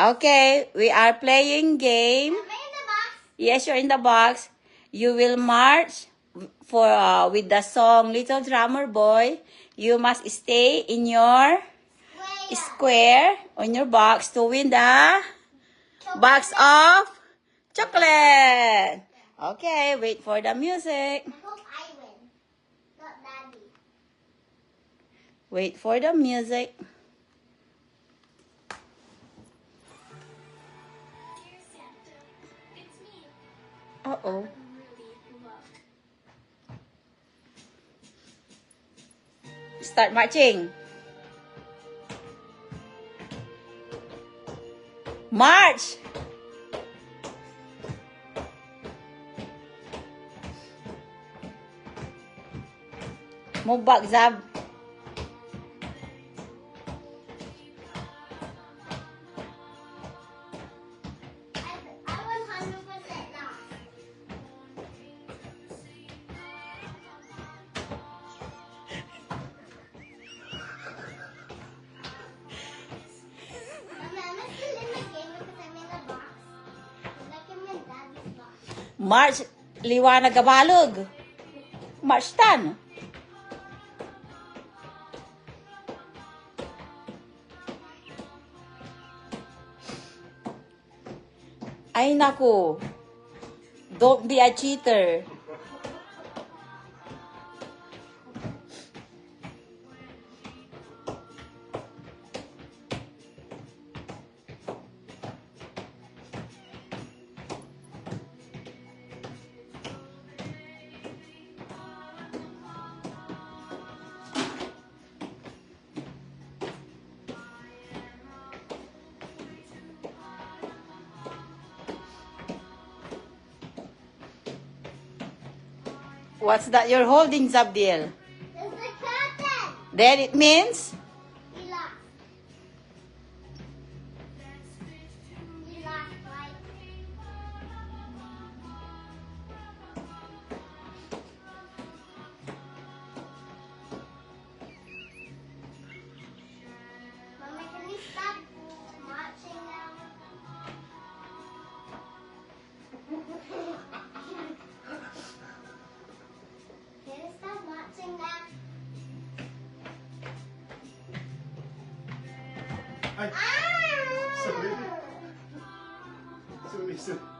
Okay, we are playing game. Am I in the box? Yes, you're in the box. You will march for with the song Little Drummer Boy. You must stay in your square on your box to win the box of chocolate. Okay, wait for the music. I hope I win, not Daddy. Wait for the music. Dear Santa, it's me. Uh-oh. Really loved. Start marching. March! Move back, Zab. I 100% lost. I'm still in the game because I'm in the box. Like I'm in Daddy's box. March, liwanag kabalog. March tan. Ay naku. Don't be a cheater. What's that you're holding, Zabdiel? There's the curtain. Then it means? We lost. We lost, right? Mama, can we stop marching now? Can we stop marching now? Ay, Ah! sorry. Sorry, sorry.